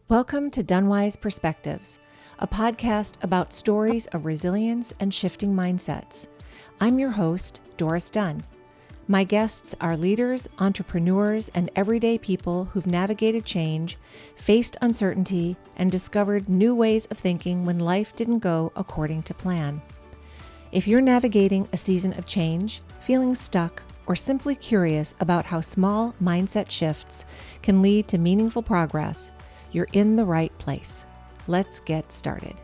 Welcome to Dunwise Perspectives, a podcast about stories of resilience and shifting mindsets. I'm your host, Doris Dunn. My guests are leaders, entrepreneurs, and everyday people who've navigated change, faced uncertainty, and discovered new ways of thinking when life didn't go according to plan. If you're navigating a season of change, feeling stuck, or simply curious about how small mindset shifts can lead to meaningful progress, you're in the right place. Let's get started.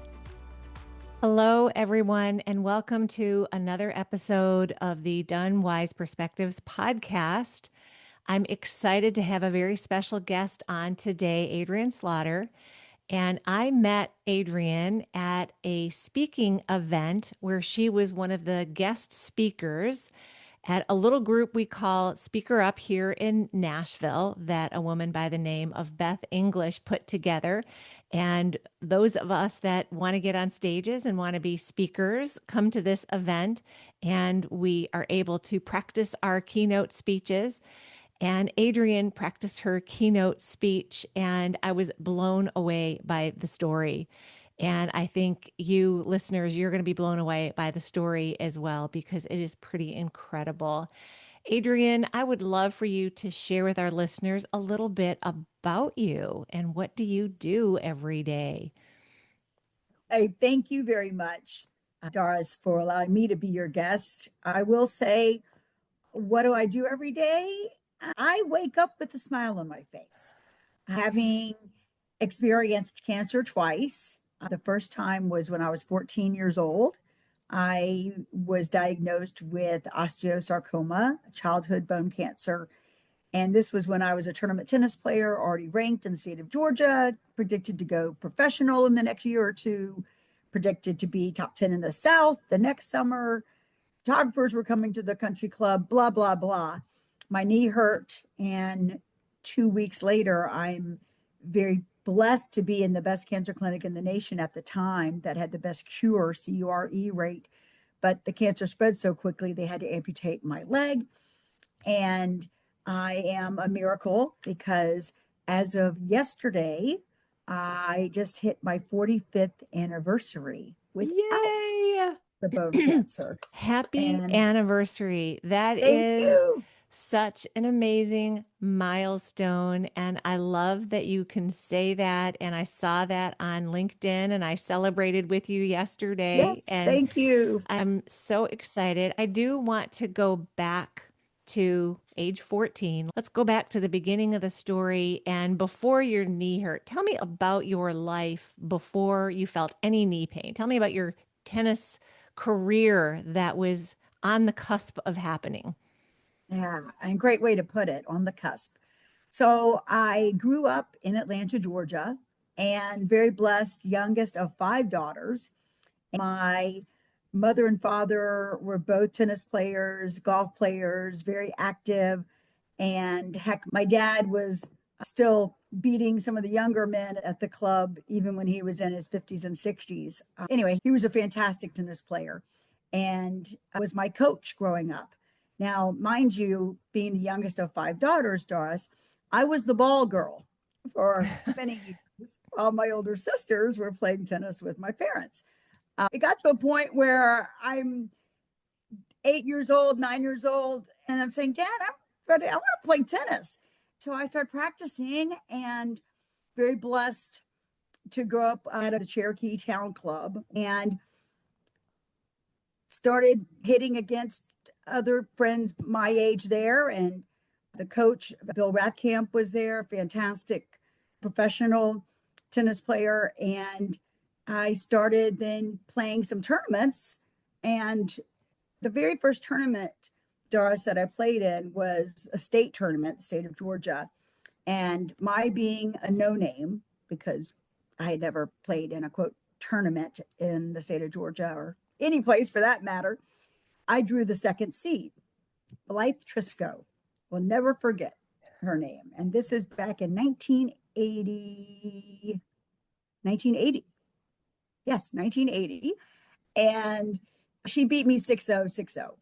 Hello, everyone, and welcome to another episode of the Dunwise Perspectives podcast. I'm excited to have a very special guest on today, Adrienne Slaughter. And I met Adrienne at a speaking event where she was one of the guest speakers at a little group we call Speaker Up here in Nashville that a woman by the name of Beth English put together. And those of us that want to get on stages and want to be speakers come to this event, and we are able to practice our keynote speeches. And Adrienne practiced her keynote speech, and I was blown away by the story. And I think you listeners, you're going to be blown away by the story as well, because it is pretty incredible. Adrienne, I would love for you to share with our listeners a little bit about you and what do you do every day? I thank you very much, Doris, for allowing me to be your guest. I will say, what do I do every day? I wake up with a smile on my face. Having experienced cancer twice, the first time was when I was 14 years old. I was diagnosed with osteosarcoma, childhood bone cancer. And this was when I was a tournament tennis player, already ranked in the state of Georgia, predicted to go professional in the next year or two, predicted to be top 10 in the South the next summer. Photographers were coming to the country club, blah, blah, blah. My knee hurt. And 2 weeks later, I'm very blessed to be in the best cancer clinic in the nation at the time that had the best cure, CURE rate. But the cancer spread so quickly, they had to amputate my leg. And I am a miracle because as of yesterday, I just hit my 45th anniversary without Yay! the bone cancer. Happy And anniversary. That thank is you. such an amazing milestone. And I love that you can say that. And I saw that on LinkedIn and I celebrated with you yesterday. Yes, And thank you. I'm so excited. I do want to go back to age 14. Let's go back to the beginning of the story and before your knee hurt. Tell me about your life before you felt any knee pain. Tell me about your tennis career that was on the cusp of happening. Yeah, and great way to put it, on the cusp. So I grew up in Atlanta, Georgia, and very blessed, youngest of five daughters. My mother and father were both tennis players, golf players, very active. And heck, my dad was still beating some of the younger men at the club, even when he was in his 50s and 60s. Anyway, he was a fantastic tennis player and was my coach growing up. Now, mind you, being the youngest of five daughters, Doris, I was the ball girl for many years while my older sisters were playing tennis with my parents. It got to a point where I'm 8 years old, 9 years old, and I'm saying, Dad, I'm ready. I want to play tennis. So I started practicing and very blessed to grow up at the Cherokee Town Club and started hitting against other friends my age there. And the coach, Bill Ratkamp, was there, fantastic professional tennis player. And I started then playing some tournaments. And the very first tournament, Doris, that I played in was a state tournament, the state of Georgia. And my being a no name, because I had never played in a quote tournament in the state of Georgia or any place for that matter, I drew the second seed. Blythe Trisco. Will never forget her name. And this is back in 1980. 1980. Yes, 1980. And she beat me 6-0, 6-0.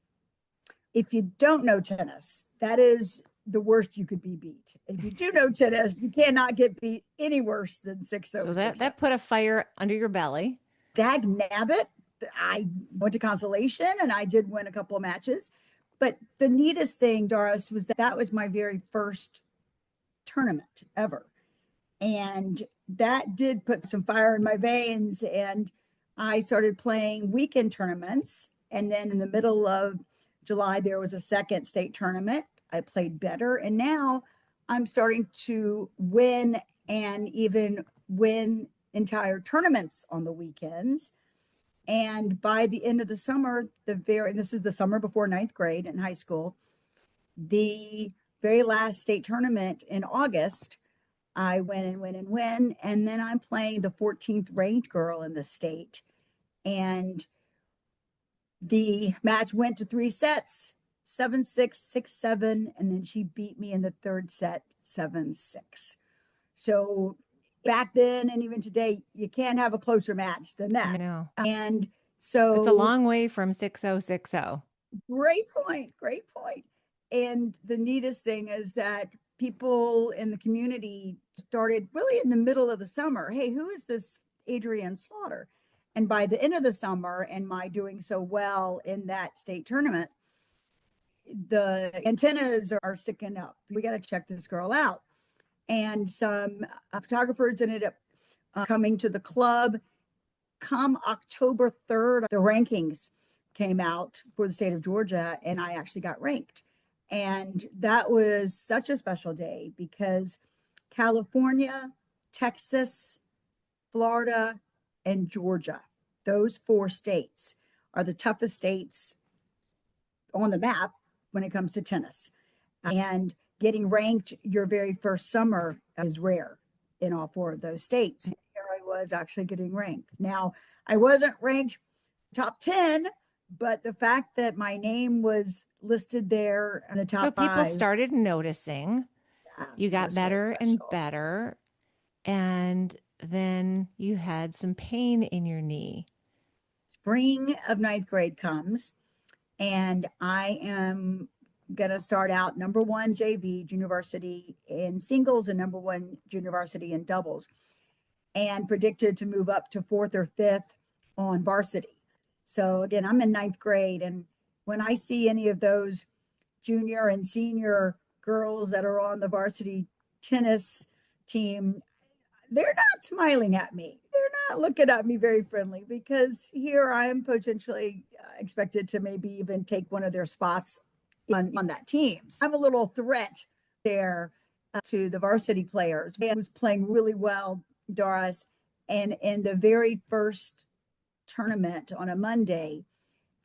If you don't know tennis, that is the worst you could be beat. And if you do know tennis, you cannot get beat any worse than 6-0, So 6-0. that put a fire under your belly. Dag nabbit. I went to consolation and I did win a couple of matches. But the neatest thing, Doris, was that was my very first tournament ever. And that did put some fire in my veins. And I started playing weekend tournaments. And then in the middle of July, there was a second state tournament. I played better. And now I'm starting to win and even win entire tournaments on the weekends. And by the end of the summer, this is the summer before ninth grade in high school, the very last state tournament in August, I win and win and win. And then I'm playing the 14th ranked girl in the state. And the match went to 3 sets, 7-6, 6-7. And then she beat me in the third set, 7-6. So back then and even today, you can't have a closer match than that. No. And so it's a long way from 6060. Great point. Great point. And the neatest thing is that people in the community started really in the middle of the summer. Hey, who is this Adrienne Slaughter? And by the end of the summer, and my doing so well in that state tournament, the antennas are sticking up. We got to check this girl out. And some photographers ended up coming to the club. Come October 3rd, the rankings came out for the state of Georgia, and I actually got ranked. And that was such a special day because California, Texas, Florida, and Georgia, those 4 states are the toughest states on the map when it comes to tennis. And getting ranked your very first summer is rare in all 4 of those states. Here I was actually getting ranked. Now, I wasn't ranked top 10, but the fact that my name was listed there in the top 5. So people started noticing. Yeah, you got better and better. And then you had some pain in your knee. Spring of ninth grade comes, and I am going to start out number 1 JV junior varsity in singles and number 1 junior varsity in doubles, and predicted to move up to 4th or 5th on varsity. So again, I'm in ninth grade, and when I see any of those junior and senior girls that are on the varsity tennis team, they're not smiling at me. They're not looking at me very friendly, because here I am potentially expected to maybe even take one of their spots on that team. So I'm a little threat there to the varsity players. I was playing really well, Doris, and in the very first tournament on a Monday,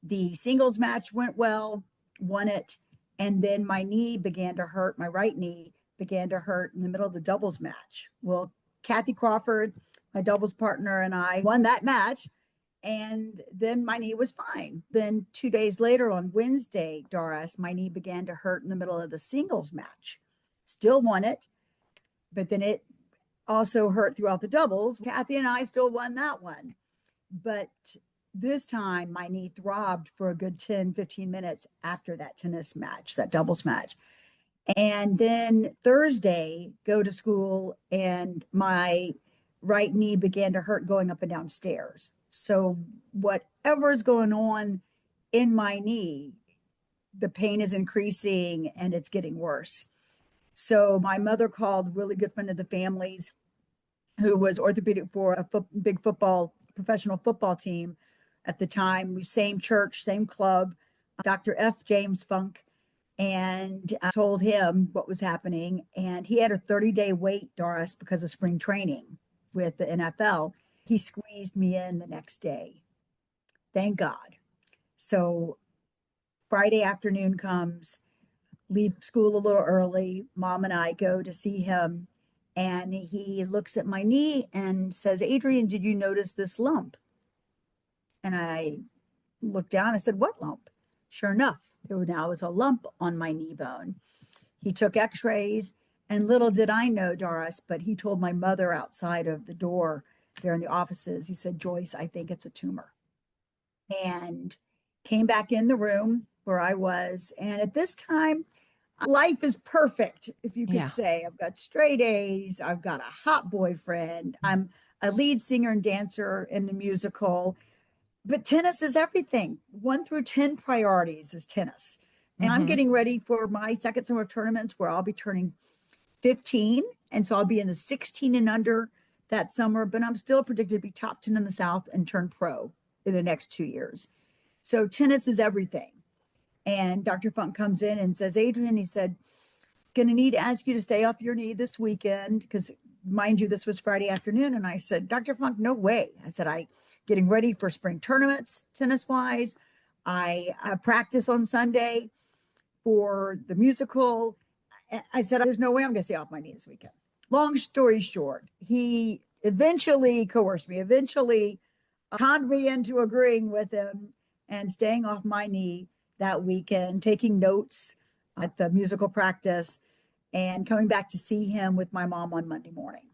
the singles match went well, won it, and then my knee began to hurt. My right knee began to hurt in the middle of the doubles match. Well, Kathy Crawford, my doubles partner, and I won that match, and then my knee was fine. Then 2 days later on Wednesday, Doris, my knee began to hurt in the middle of the singles match. Still won it, but then it also hurt throughout the doubles. Kathy and I still won that one. But this time my knee throbbed for a good 10, 15 minutes after that tennis match, that doubles match. And then Thursday, go to school, and my right knee began to hurt going up and down stairs. So whatever is going on in my knee, the pain is increasing and it's getting worse. So my mother called a really good friend of the family's, who was orthopedic for a big professional football team at the time. Same church, same club, Dr. F. James Funk, and I told him what was happening. And he had a 30-day wait, Doris, because of spring training with the NFL. He squeezed me in the next day. Thank God. So Friday afternoon comes, leave school a little early. Mom and I go to see him, and he looks at my knee and says, "Adrienne, did you notice this lump?" And I looked down. I said, "What lump?" Sure enough, there now was a lump on my knee bone. He took x-rays, and little did I know, Doris, but he told my mother outside of the door there in the offices, he said, "Joyce, I think it's a tumor." And came back in the room where I was. And at this time, Life is perfect, if you could Yeah. say. I've got straight A's. I've got a hot boyfriend. I'm a lead singer and dancer in the musical. But tennis is everything. 1 through 10 priorities is tennis. And I'm Mm-hmm. getting ready for my second summer of tournaments where I'll be turning 15. And so I'll be in the 16 and under that summer, but I'm still predicted to be top 10 in the South and turn pro in the next 2 years. So tennis is everything. And Dr. Funk comes in and says, Adrienne, he said, going to need to ask you to stay off your knee this weekend because, mind you, this was Friday afternoon. And I said, Dr. Funk, no way. I said, I getting ready for spring tournaments, tennis wise. I have practice on Sunday for the musical. I said, there's no way I'm going to stay off my knee this weekend. Long story short, he eventually coerced me, eventually conned me into agreeing with him and staying off my knee that weekend, taking notes at the musical practice and coming back to see him with my mom on Monday morning.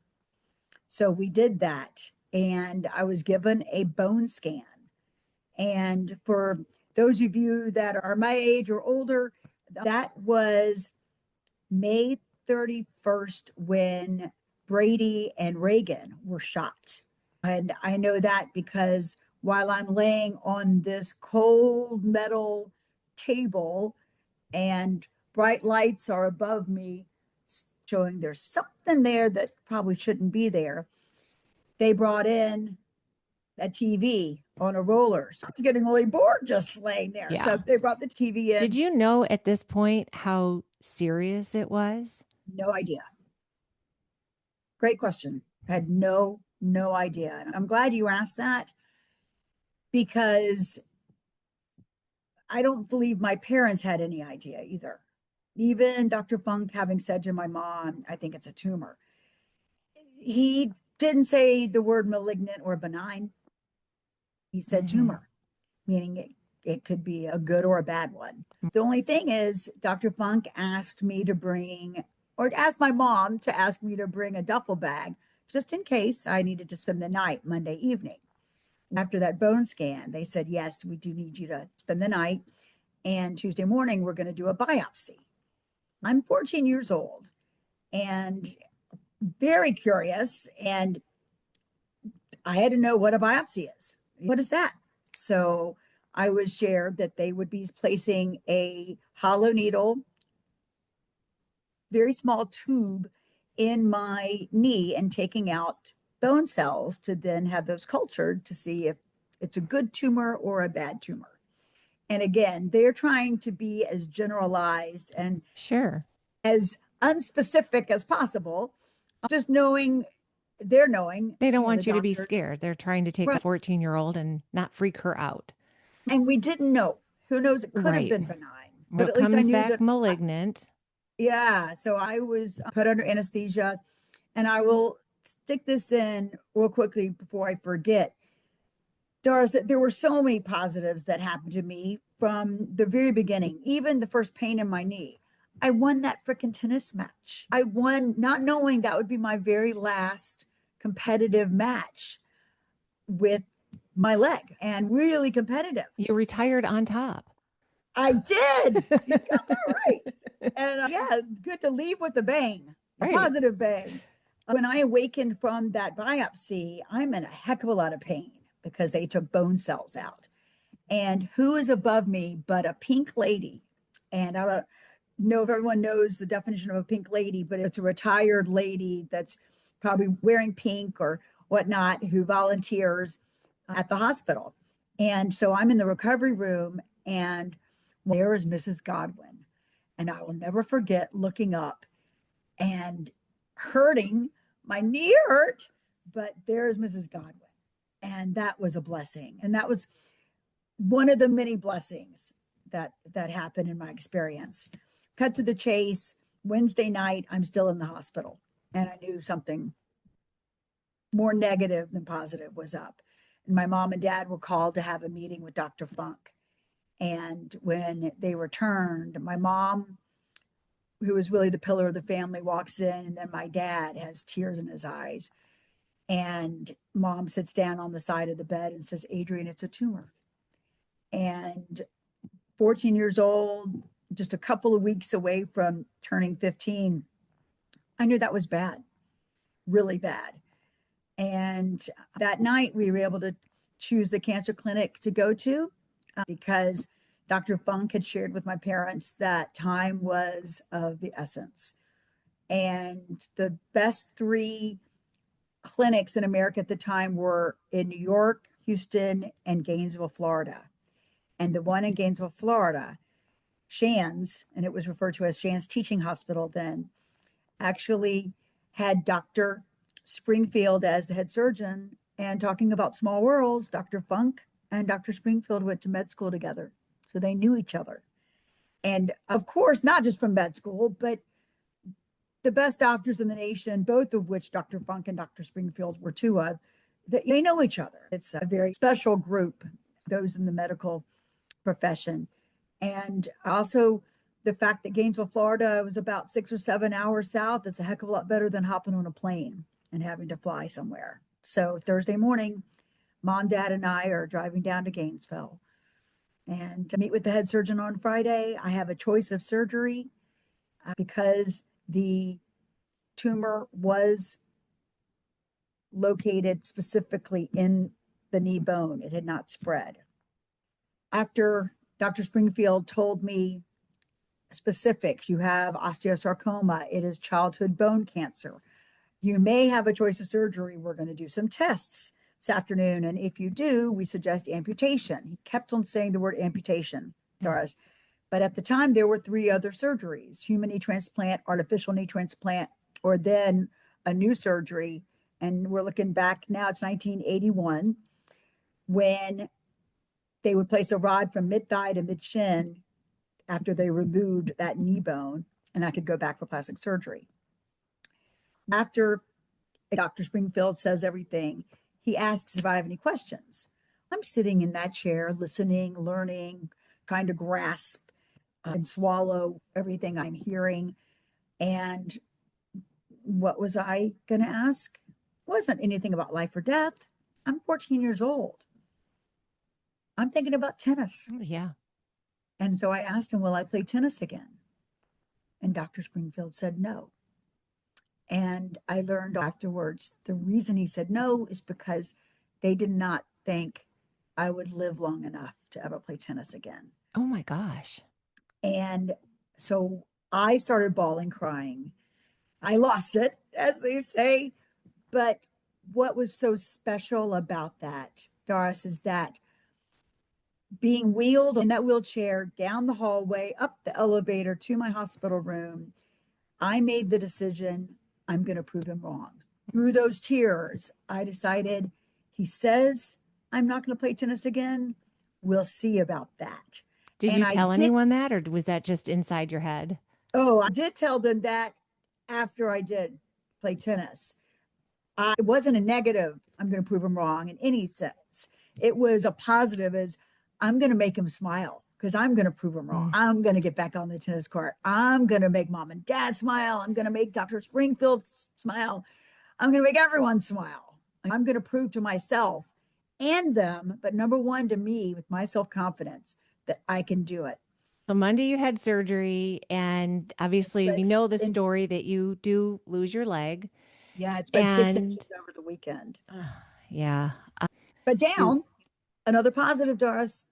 So we did that. And I was given a bone scan. And for those of you that are my age or older, that was May 31st when Brady and Reagan were shot. And I know that because while I'm laying on this cold metal table and bright lights are above me, showing there's something there that probably shouldn't be there, they brought in a TV on a roller. So I was getting really bored just laying there. Yeah. So they brought the TV in. Did you know at this point how serious it was? No idea. Great question. I had no idea. And I'm glad you asked that because I don't believe my parents had any idea either. Even Dr. Funk having said to my mom, I think it's a tumor. He didn't say the word malignant or benign. He said Mm-hmm. tumor, meaning it could be a good or a bad one. The only thing is, Dr. Funk asked me to bring, or asked my mom to ask me to bring a duffel bag just in case I needed to spend the night Monday evening. After that bone scan, they said, yes, we do need you to spend the night. And Tuesday morning, we're going to do a biopsy. I'm 14 years old and very curious. And I had to know what a biopsy is. What is that? So I was shared that they would be placing a hollow needle, very small tube in my knee and taking out bone cells to then have those cultured to see if it's a good tumor or a bad tumor. And again, they're trying to be as generalized and Sure. as unspecific as possible, just knowing they're knowing, They don't the want you to be doctors. scared. They're trying to take a Right. 14-year-old and not freak her out. And we didn't know. Who knows? It could have Right. been benign, but What at least I comes knew back that. malignant. Yeah. So I was put under anesthesia, and I will stick this in real quickly before I forget. Doris, there were so many positives that happened to me from the very beginning, even the first pain in my knee. I won that freaking tennis match. I won not knowing that would be my very last competitive match with my leg and really competitive. You retired on top. I did. You got that right. And yeah, good to leave with a bang, a Right. positive bang. When I awakened from that biopsy, I'm in a heck of a lot of pain because they took bone cells out. And who is above me but a pink lady? And I don't know if everyone knows the definition of a pink lady, but it's a retired lady that's probably wearing pink or whatnot who volunteers at the hospital. And so I'm in the recovery room, and there is Mrs. Godwin. And I will never forget looking up and hurting. My knee hurt, but there's Mrs. Godwin. And that was a blessing. And that was one of the many blessings that happened in my experience. Cut to the chase. Wednesday night, I'm still in the hospital, and I knew something more negative than positive was up. And my mom and dad were called to have a meeting with Dr. Funk. And when they returned, my mom, who was really the pillar of the family, walks in, and then my dad has tears in his eyes. And mom sits down on the side of the bed and says, Adrienne, it's a tumor. And 14 years old, just a couple of weeks away from turning 15, I knew that was bad, really bad. And that night we were able to choose the cancer clinic to go to because Dr. Funk had shared with my parents that time was of the essence. And the best three clinics in America at the time were in New York, Houston, and Gainesville, Florida. And the one in Gainesville, Florida, Shands, and it was referred to as Shands Teaching Hospital then, actually had Dr. Springfield as the head surgeon. And talking about small worlds, Dr. Funk and Dr. Springfield went to med school together. So they knew each other. And of course, not just from med school, but the best doctors in the nation, both of which Dr. Funk and Dr. Springfield were two of, they know each other. It's a very special group, those in the medical profession. And also the fact that Gainesville, Florida was about 6 or 7 hours south, it's a heck of a lot better than hopping on a plane and having to fly somewhere. So Thursday morning, mom, dad, and I are driving down to Gainesville and to meet with the head surgeon on Friday. I have a choice of surgery because the tumor was located specifically in the knee bone. It had not spread. After Dr. Springfield told me specifics, you have osteosarcoma, it is childhood bone cancer. You may have a choice of surgery. We're going to do some tests this afternoon. And if you do, we suggest amputation. He kept on saying the word amputation, Doris. But at the time, there were three other surgeries: human knee transplant, artificial knee transplant, or then a new surgery. And we're looking back now, it's 1981, when they would place a rod from mid-thigh to mid-shin after they removed that knee bone, and I could go back for plastic surgery. After Dr. Springfield says everything, he asks if I have any questions. I'm sitting in that chair, listening, learning, trying to grasp and swallow everything I'm hearing. And what was I going to ask? Wasn't anything about life or death. I'm 14 years old. I'm thinking about tennis. Yeah. And so I asked him, will I play tennis again? And Dr. Springfield said no. And I learned afterwards the reason he said no is because they did not think I would live long enough to ever play tennis again. Oh my gosh. And so I started bawling, crying. I lost it, as they say. But what was so special about that, Doris, is that being wheeled in that wheelchair down the hallway, up the elevator to my hospital room, I made the decision, I'm going to prove him wrong. Through those tears, I decided, he says I'm not going to play tennis again. We'll see about that. Did And you I tell did. anyone that, or was that just inside your head? Oh, I did tell them that after I did play tennis. It wasn't a negative, I'm going to prove him wrong in any sense. It was a positive, as I'm going to make him smile because I'm going to prove him wrong. I'm going to get back on the tennis court. I'm going to make mom and dad smile. I'm going to make Dr. Springfield smile. I'm going to make everyone smile. I'm going to prove to myself and them, but number one, to me, with my self-confidence, that I can do it. So Monday you had surgery, and obviously we know the And story that you do lose your leg. yeah, it's been 6 inches And over the weekend. yeah, But you down, another positive, Doris,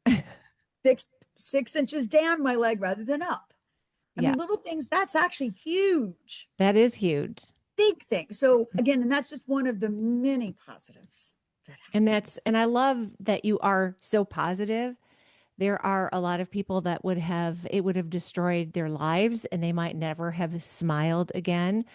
6 inches down my leg rather than up. I yeah, mean, little things, that's actually huge, that is huge. big thing. So again, and that's just one of the many positives. And I love that you are so positive. There are a lot of people that it would have destroyed their lives and they might never have smiled again.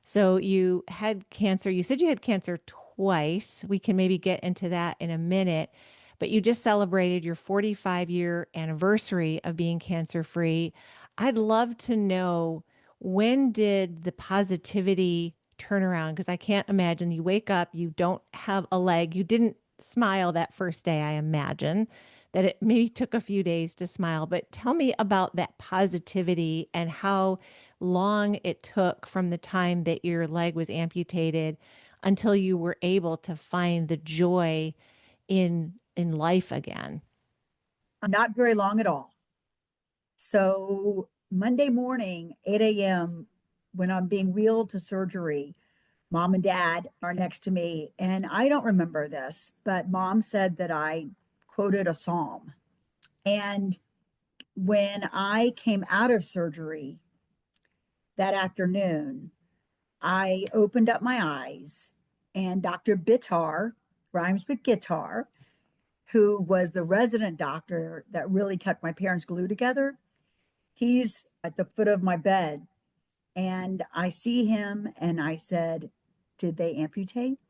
So you had cancer. You said you had cancer twice. We can maybe get into that in a minute, but you just celebrated your 45-year anniversary of being cancer free. I'd love to know, when did the positivity turn around? Because I can't imagine you wake up, you don't have a leg, you didn't smile that first day. I imagine that it maybe took a few days to smile, but tell me about that positivity and how long it took from the time that your leg was amputated until you were able to find the joy in life again. Not very long at all. So Monday morning, 8 a.m., when I'm being wheeled to surgery, mom and dad are next to me. And I don't remember this, but mom said that I quoted a psalm. And when I came out of surgery that afternoon, I opened up my eyes, and Dr. Bitar, rhymes with guitar, who was the resident doctor that really kept my parents glued together, he's at the foot of my bed. And I see him and I said, "Did they amputate?"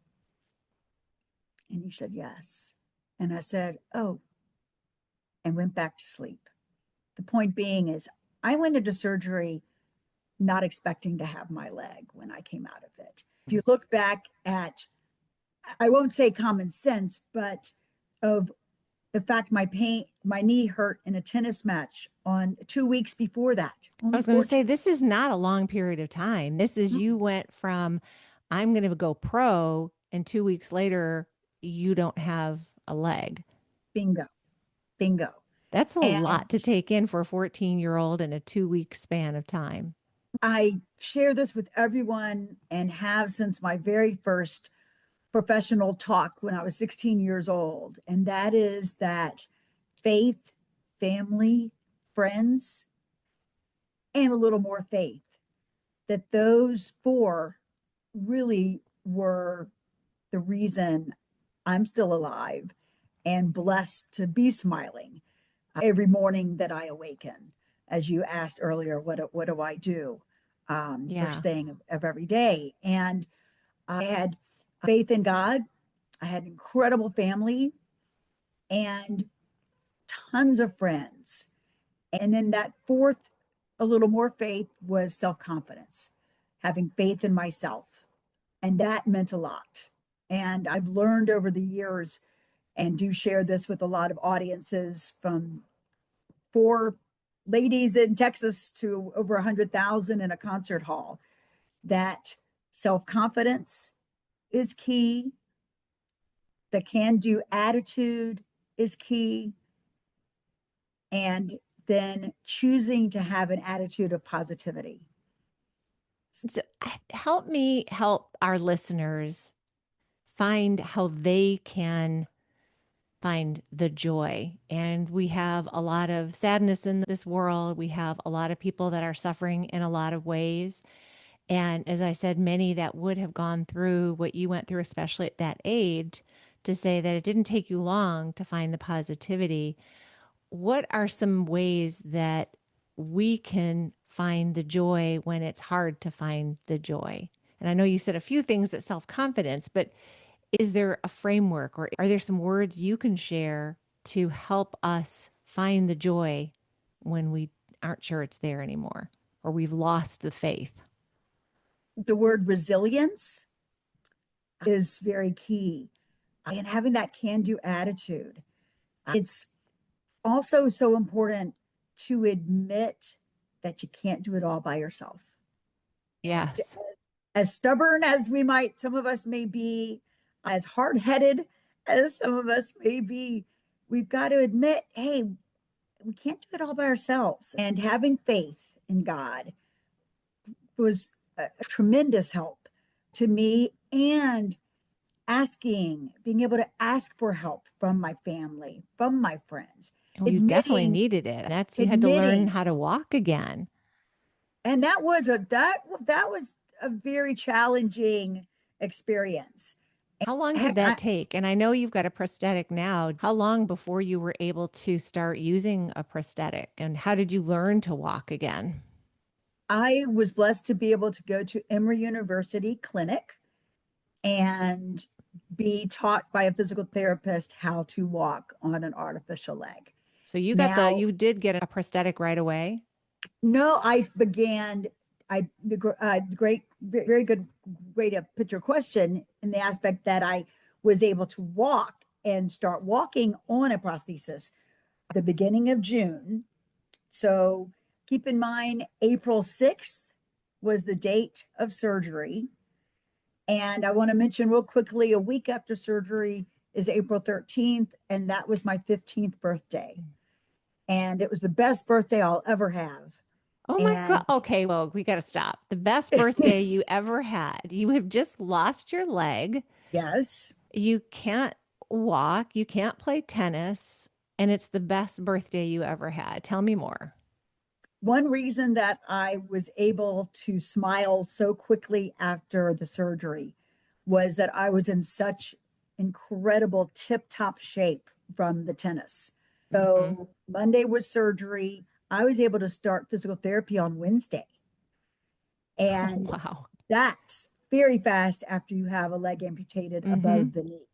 And he said, "Yes." And I said, "Oh," and went back to sleep. The point being is, I went into surgery not expecting to have my leg when I came out of it. If you look back at, I won't say common sense, but of the fact my knee hurt in a tennis match on 2 weeks before that, I only was going to 14. say, this is not a long period of time. This is you went from, I'm going to go pro, and 2 weeks later, you don't have a leg. Bingo, bingo. That's a lot And to take in for a 14-year-old in a 2 week span of time. I share this with everyone and have since my very first professional talk when I was 16 years old. And that is that faith, family, friends, and a little more faith, that those four really were the reason I'm still alive and blessed to be smiling every morning that I awaken. As you asked earlier, what do I do first Yeah. thing of every day? And I had faith in God. I had incredible family and tons of friends. And then that fourth, a little more faith, was self confidence, having faith in myself. And that meant a lot. And I've learned over the years, and do share this with a lot of audiences, from four ladies in Texas to over 100,000 in a concert hall, that self confidence is key. The can do attitude is key. And then choosing to have an attitude of positivity. So help me help our listeners find how they can find the joy. And we have a lot of sadness in this world. We have a lot of people that are suffering in a lot of ways. And as I said, many that would have gone through what you went through, especially at that age, to say that it didn't take you long to find the positivity. What are some ways that we can find the joy when it's hard to find the joy? And I know you said a few things at self confidence, but is there a framework or are there some words you can share to help us find the joy when we aren't sure it's there anymore or we've lost the faith? The word resilience is very key, and having that can do attitude. It's also so important to admit that you can't do it all by yourself. And Yes. as stubborn as some of us may be, as hard headed as some of us may be, we've got to admit, hey, we can't do it all by ourselves. And having faith in God was a tremendous help to me, and being able to ask for help from my family, from my friends, And you definitely admitting, needed it. That's you had to learn admitting. how to walk again. And that was a very challenging experience. How long did Heck, that take? And I know you've got a prosthetic now. How long before you were able to start using a prosthetic? And how did you learn to walk again? I was blessed to be able to go to Emory University Clinic and be taught by a physical therapist how to walk on an artificial leg. So Now, you did get a prosthetic right away. no, I began. Great, very good way to put your question, in the aspect that I was able to walk and start walking on a prosthesis at the beginning of June. So keep in mind, April 6th was the date of surgery. And I want to mention real quickly, a week after surgery is April 13th, and that was my 15th birthday. And it was the best birthday I'll ever have. Oh my God. And Okay, well, we got to stop. The best birthday you ever had. You have just lost your leg. yes, You can't walk, you can't play tennis, and it's the best birthday you ever had. Tell me more. one reason that I was able to smile so quickly after the surgery was that I was in such incredible tip top shape from the tennis. Mhm. So Monday was surgery. I was able to start physical therapy on Wednesday. Oh, And wow. that's very fast after you have a leg amputated Mhm. above the knee.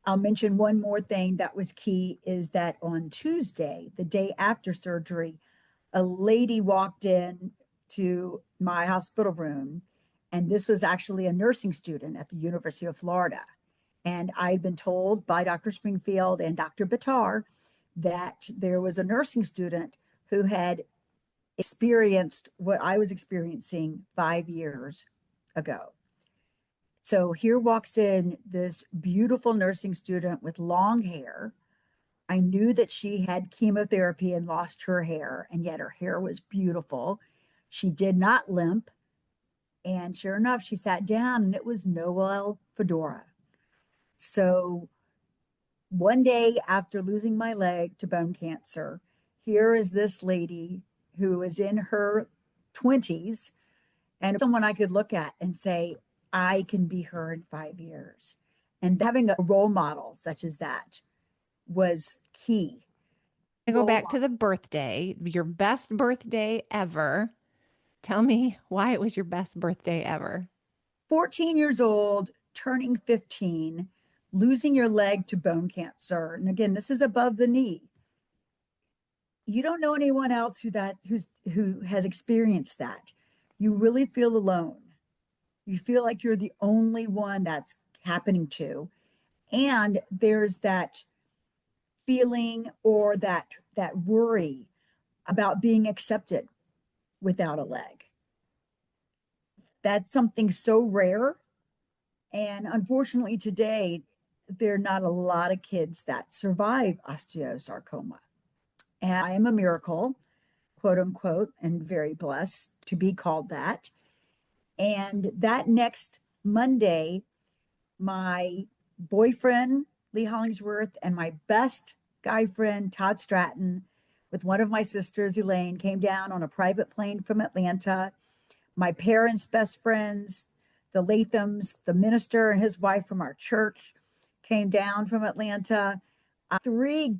I'll mention one more thing that was key is that on Tuesday, the day after surgery, a lady walked in to my hospital room, and this was actually a nursing student at the University of Florida. And I had been told by Dr. Springfield and Dr. Batar that there was a nursing student who had experienced what I was experiencing 5 years ago. So here walks in this beautiful nursing student with long hair. I knew that she had chemotherapy and lost her hair, and yet her hair was beautiful. She did not limp. And sure enough, she sat down and it was Noel Fedora. So one day after losing my leg to bone cancer, here is this lady who is in her 20s and someone I could look at and say, I can be her in 5 years. And having a role model such as that was key. I go Role back to model. the birthday, your best birthday ever. Tell me why it was your best birthday ever. 14 years old, turning 15, losing your leg to bone cancer. And again, this is above the knee. You don't know anyone else who has experienced that. You really feel alone. You feel like you're the only one that's happening to. And there's that feeling or that worry about being accepted without a leg. That's something so rare. And unfortunately, today, there are not a lot of kids that survive osteosarcoma. And I am a miracle, quote unquote, and very blessed to be called that. And that next Monday, my boyfriend, Lee Hollingsworth, and my best guy friend, Todd Stratton, with one of my sisters, Elaine, came down on a private plane from Atlanta. My parents' best friends, the Lathams, the minister and his wife from our church came down from Atlanta. Three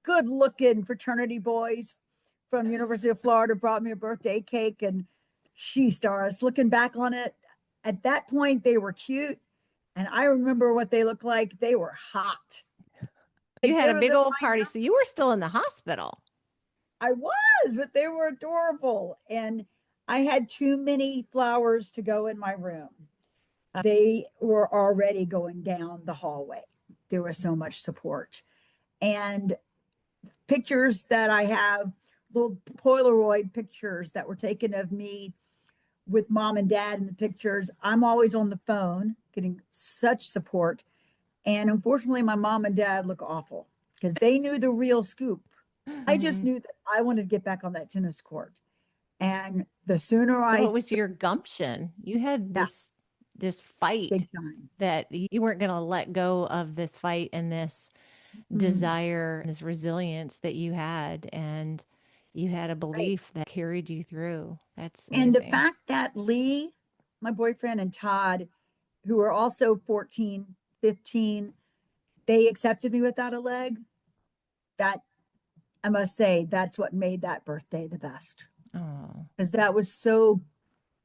good looking fraternity boys from University of Florida brought me a birthday cake, and she stars looking back on it. At that point, they were cute. And I remember what they looked like. They were hot. You Like had they a were big the old my party, so you were still in the hospital. I was, but they were adorable. And I had too many flowers to go in my room. They were already going down the hallway. There was so much support. And pictures that I have, little Polaroid pictures that were taken of me with mom and dad in the pictures. I'm always on the phone getting such support. And unfortunately, my mom and dad look awful because they knew the real scoop. I just knew that I wanted to get back on that tennis court. And the sooner So I, it was your gumption. You had yeah, this fight big time. that you weren't going to let go of this fight and this Mm, desire, this resilience that you had, and you had a right. belief that carried you through. That's And the amazing. fact that Lee, my boyfriend, and Todd, who are also 14, 15, they accepted me without a leg. That I must say, that's what made that birthday the best Oh. because that was so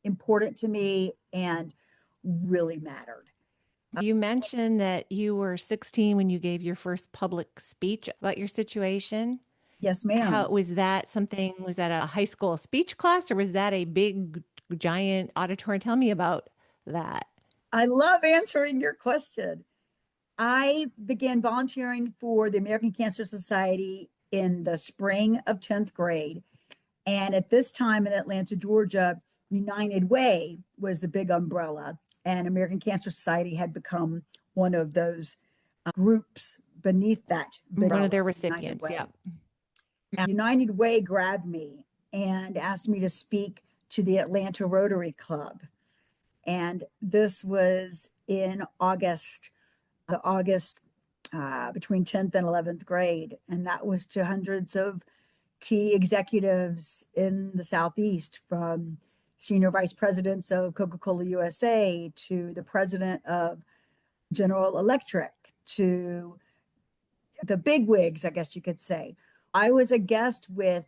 important to me and really mattered. You mentioned that you were 16 when you gave your first public speech about your situation. Yes, How ma'am. was that something, was that a high school speech class or was that a big giant auditorium? Tell me about that. I love answering your question. I began volunteering for the American Cancer Society in the spring of 10th grade. And at this time in Atlanta, Georgia, United Way was the big umbrella, and American Cancer Society had become one of those groups beneath that big One of umbrella, their United recipients. Way. Yep. And United Way grabbed me and asked me to speak to the Atlanta Rotary Club. And this was in August, the August between 10th and 11th grade. And that was to hundreds of key executives in the Southeast, from senior vice presidents of Coca-Cola USA to the president of General Electric to the bigwigs, I guess you could say. I was a guest with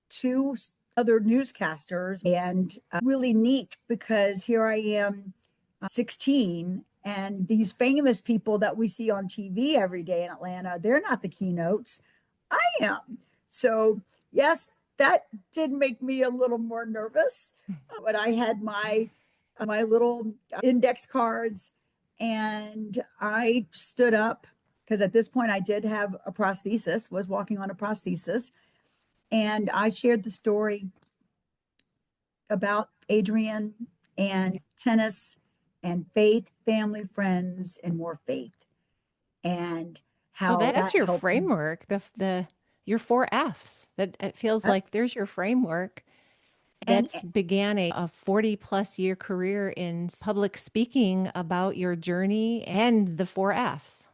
two other newscasters, and really neat because here I am, 16, and these famous people that we see on TV every day in Atlanta, they're not the keynotes. I am. So, yes, that did make me a little more nervous, but I had my little index cards, and I stood up because at this point I did have a prosthesis, was walking on a prosthesis, and I shared the story about Adrienne and tennis and faith, family, friends, and more faith, and So how that's that your helped me. framework, the your four F's. That it feels like there's your framework. And That's began a 40 plus year career in public speaking about your journey and the four F's.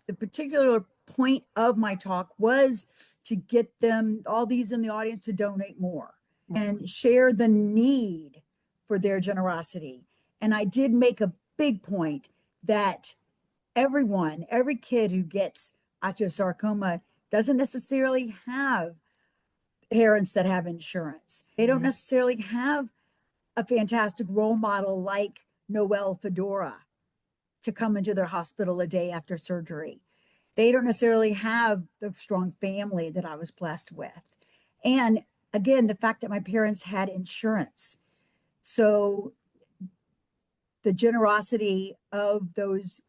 the particular point of my talk was to get them, all these in the audience, to donate more and share the need for their generosity. And I did make a big point that everyone, every kid who gets osteosarcoma doesn't necessarily have parents that have insurance. They don't necessarily have a fantastic role model like Noelle Fedora to come into their hospital a day after surgery. They don't necessarily have the strong family that I was blessed with. And again, the fact that my parents had insurance. So the generosity of those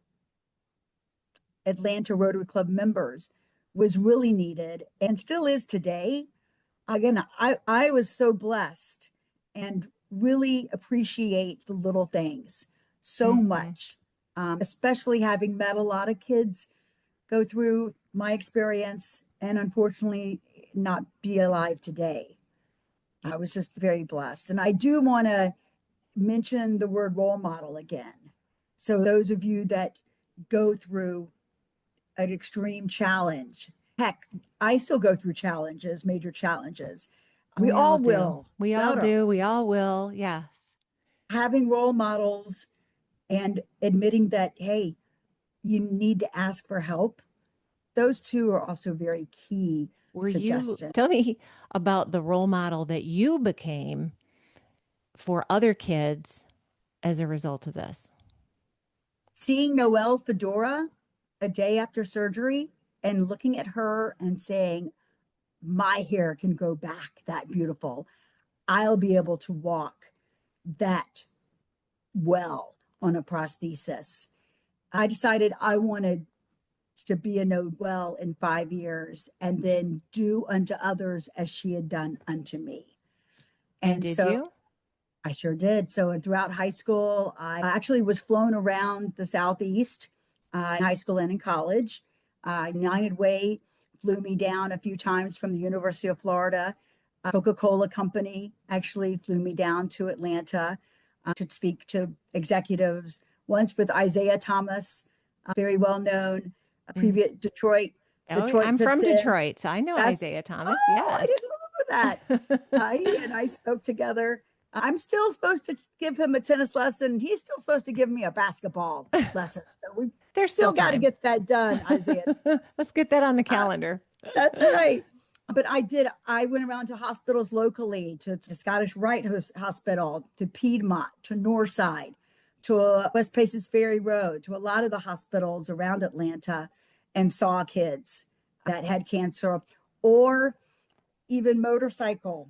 Atlanta Rotary Club members was really needed and still is today. Again, I was so blessed and really appreciate the little things so Mhm. much, especially having met a lot of kids go through my experience and unfortunately not be alive today. I was just very blessed. And I do want to mention the word role model again. So, those of you that go through an extreme challenge, heck, I still go through challenges, major challenges. We We all all do. will, We all without our do. We all will. Yes. having role models and admitting that, hey, you need to ask for help. Those two are also very key Were you, suggestions. tell me about the role model that you became for other kids as a result of this? Seeing Noelle Fedora a day after surgery and looking at her and saying, my hair can go back that beautiful. I'll be able to walk that well on a prosthesis. I decided I wanted to be a Noelle in 5 years and then do unto others as she had done unto me. And And did so you? I sure did. So throughout high school, I actually was flown around the Southeast in high school and in college. United Way flew me down a few times from the University of Florida. Coca-Cola Company actually flew me down to Atlanta to speak to executives, once with Isaiah Thomas, very well known, Mm. previous Oh, Detroit I'm from Piston. Detroit, so I know That's, Isaiah Thomas. oh, I Yes. didn't remember that. He and I spoke together. I'm still supposed to give him a tennis lesson. He's still supposed to give me a basketball lesson. So we There's still still got to time. get that done, Isaiah Thomas. Let's get that on the Uh, calendar. that's right. But I went around to hospitals locally, to Scottish Rite Hospital, to Piedmont, to Northside, to West Paces Ferry Road, to a lot of the hospitals around Atlanta, and saw kids that had cancer or even motorcycle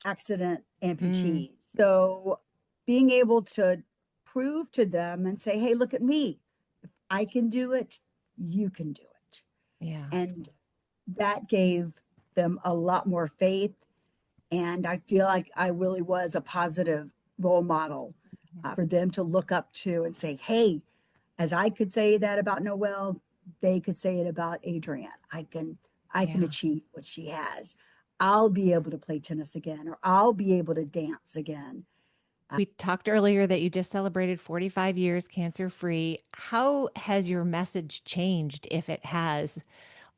accident Mm, amputees. So being able to prove to them and say, hey, look at me. If I can do it, you can do it. yeah. And that gave them a lot more faith. And I feel like I really was a positive role model for them to look up to and say, hey, as I could say that about Noelle, they could say it about Adrienne. I can Yeah. achieve what she has. I'll be able to play tennis again, or I'll be able to dance again. We talked earlier that you just celebrated 45 years cancer free. How has your message changed, if it has,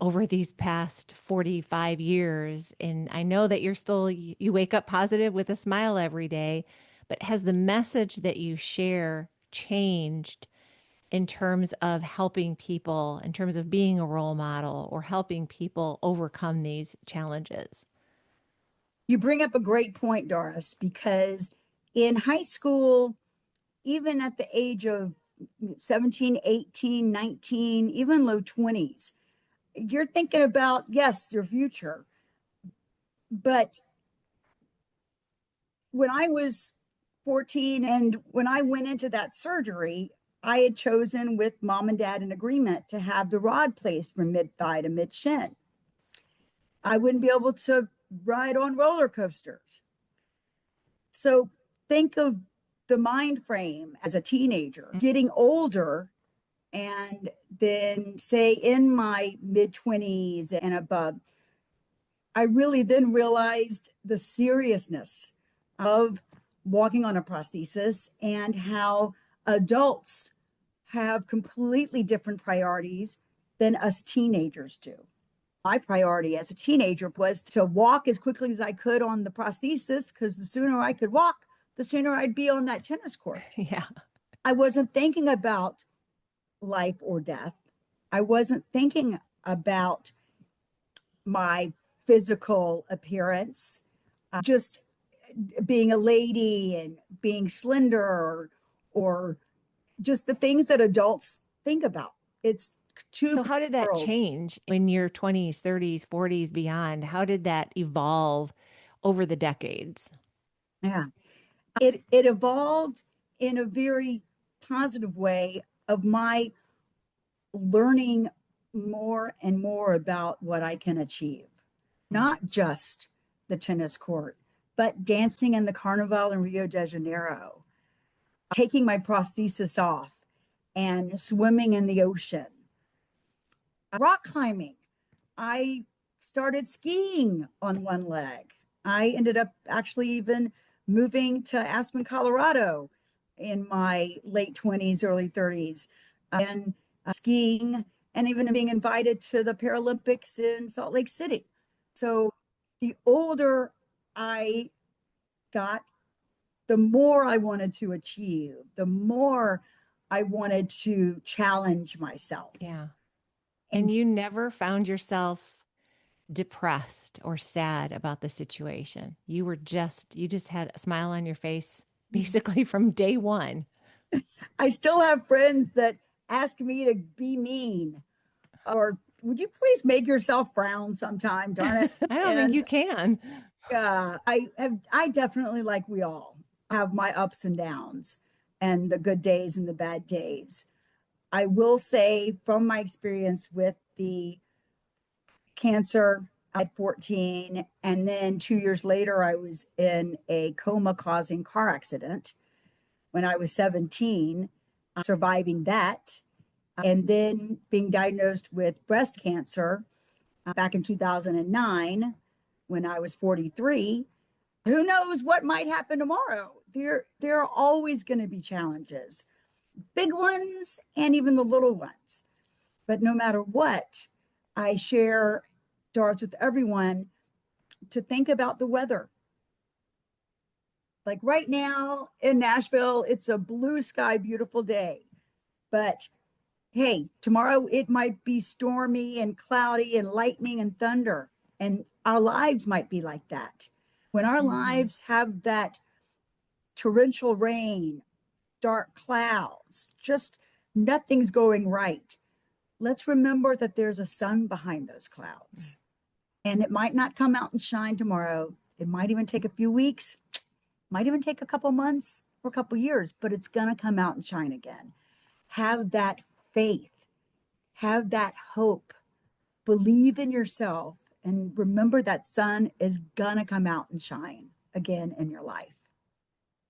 over these past 45 years? And I know that you wake up positive with a smile every day, but has the message that you share changed in terms of helping people, in terms of being a role model or helping people overcome these challenges? You bring up a great point, Doris, because in high school, even at the age of 17, 18, 19, even low 20s, you're thinking about, yes, your future. But when I was 14 and when I went into that surgery, I had chosen with mom and dad an agreement to have the rod placed from mid thigh to mid shin. I wouldn't be able to ride on roller coasters. So think of the mind frame as a teenager, getting older, and then say in my mid 20s and above, I really then realized the seriousness of walking on a prosthesis and how adults have completely different priorities than us teenagers do. My priority as a teenager was to walk as quickly as I could on the prosthesis, because the sooner I could walk, the sooner I'd be on that tennis court. Yeah. I wasn't thinking about life or death. I wasn't thinking about my physical appearance, just being a lady and being slender, or just the things that adults think about. It's two So, how did that worlds. change in your 20s, 30s, 40s, beyond? How did that evolve over the decades? Yeah. It evolved in a very positive way of my learning more and more about what I can achieve. Not just the tennis court, but dancing in the carnival in Rio de Janeiro, taking my prosthesis off and swimming in the ocean, rock climbing. I started skiing on one leg. I ended up actually even moving to Aspen, Colorado in my late 20s, early 30s, and skiing, and even being invited to the Paralympics in Salt Lake City. So the older I got, the more I wanted to achieve, the more I wanted to challenge myself. Yeah. And And you never found yourself depressed or sad about the situation. You just had a smile on your face basically from day one. I still have friends that ask me to be mean, or would you please make yourself frown sometime, darn it. I don't think And you can. I definitely, like we all, have my ups and downs and the good days and the bad days. I will say from my experience with the cancer at 14, and then 2 years later, I was in a coma causing car accident when I was 17, surviving that, and then being diagnosed with breast cancer back in 2009 when I was 43. Who knows what might happen tomorrow? There are always going to be challenges, big ones and even the little ones. But no matter what, I share, Doris, with everyone to think about the weather. Like right now in Nashville, it's a blue sky, beautiful day. But hey, tomorrow it might be stormy and cloudy and lightning and thunder. And our lives might be like that. When our lives have that torrential rain, dark clouds, just nothing's going right, let's remember that there's a sun behind those clouds. And it might not come out and shine tomorrow. It might even take a few weeks, might even take a couple months or a couple years, but it's going to come out and shine again. Have that faith, have that hope, believe in yourself, and remember that sun is going to come out and shine again in your life.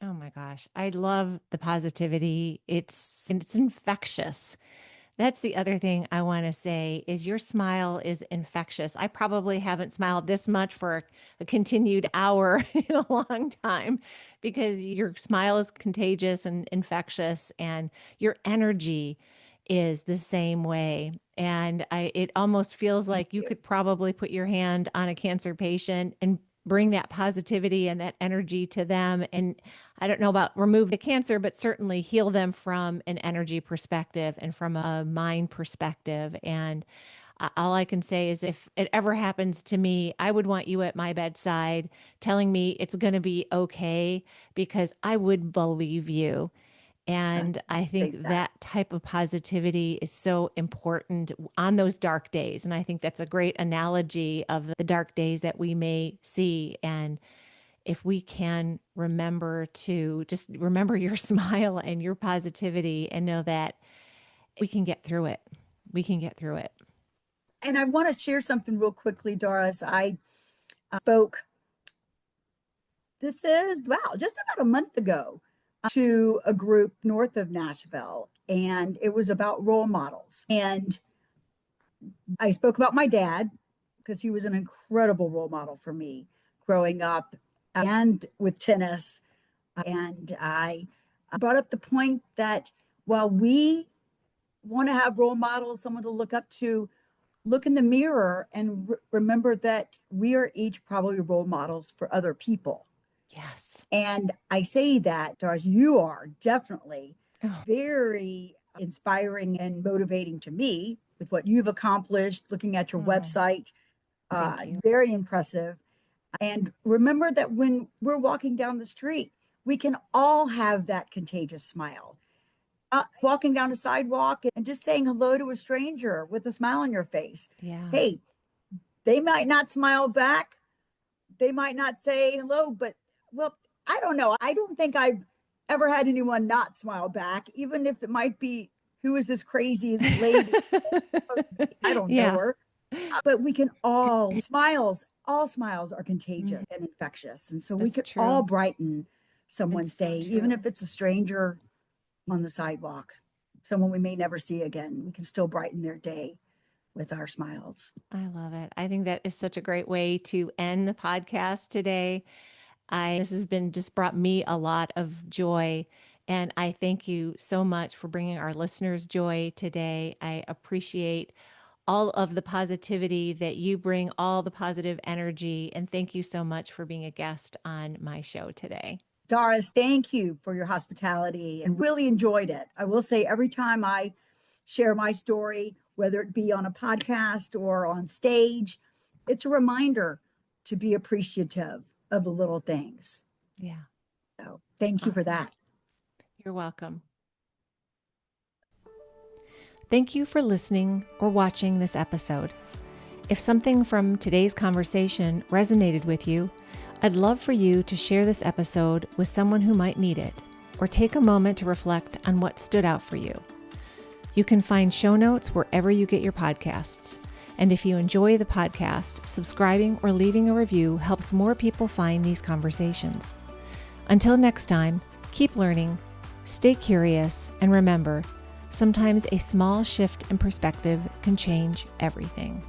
Oh my gosh. I love the positivity. It's infectious. That's the other thing I want to say is your smile is infectious. I probably haven't smiled this much for a continued hour in a long time because your smile is contagious and infectious and your energy is the same way. And it almost feels Thank like you you. could probably put your hand on a cancer patient and bring that positivity and that energy to them. And I don't know about remove the cancer, but certainly heal them from an energy perspective and from a mind perspective. And all I can say is if it ever happens to me, I would want you at my bedside telling me it's going to be okay because I would believe you. I And I appreciate think that. that type of positivity is so important on those dark days. And I think that's a great analogy of the dark days that we may see. And if we can remember to just remember your smile and your positivity and know that we can get through it. We can get through it. And I want to share something real quickly, Doris. I spoke, this is, wow, just about a month ago to a group north of Nashville, and it was about role models. And I spoke about my dad because he was an incredible role model for me growing up and with tennis. And I brought up the point that while we want to have role models, someone to look up to, look in the mirror and remember that we are each probably role models for other people. Yes. And I say that, Doris, you are definitely Oh, very inspiring and motivating to me with what you've accomplished, looking at your oh, website. thank you. Very impressive. And remember that when we're walking down the street, we can all have that contagious smile. Walking down a sidewalk and just saying hello to a stranger with a smile on your face. Yeah. Hey, they might not smile back. They might not say hello, but well, I don't know. I don't think I've ever had anyone not smile back, even if it might be who is this crazy lady? I don't know Yeah. her. But we can all smiles are contagious and infectious. And so we That's can all true. brighten It's someone's so day, even true. if it's a stranger on the sidewalk, someone we may never see again. We can still brighten their day with our smiles. I love it. I think that is such a great way to end the podcast today. This has been just brought me a lot of joy. And I thank you so much for bringing our listeners joy today. I appreciate all of the positivity that you bring, all the positive energy. And thank you so much for being a guest on my show today. Doris, thank you for your hospitality and really enjoyed it. I will say every time I share my story, whether it be on a podcast or on stage, it's a reminder to be appreciative of the little things. Yeah. So thank you for Awesome. that. You're welcome. Thank you for listening or watching this episode. If something from today's conversation resonated with you, I'd love for you to share this episode with someone who might need it, or take a moment to reflect on what stood out for you. You can find show notes wherever you get your podcasts. And if you enjoy the podcast, subscribing or leaving a review helps more people find these conversations. Until next time, keep learning, stay curious, and remember, sometimes a small shift in perspective can change everything.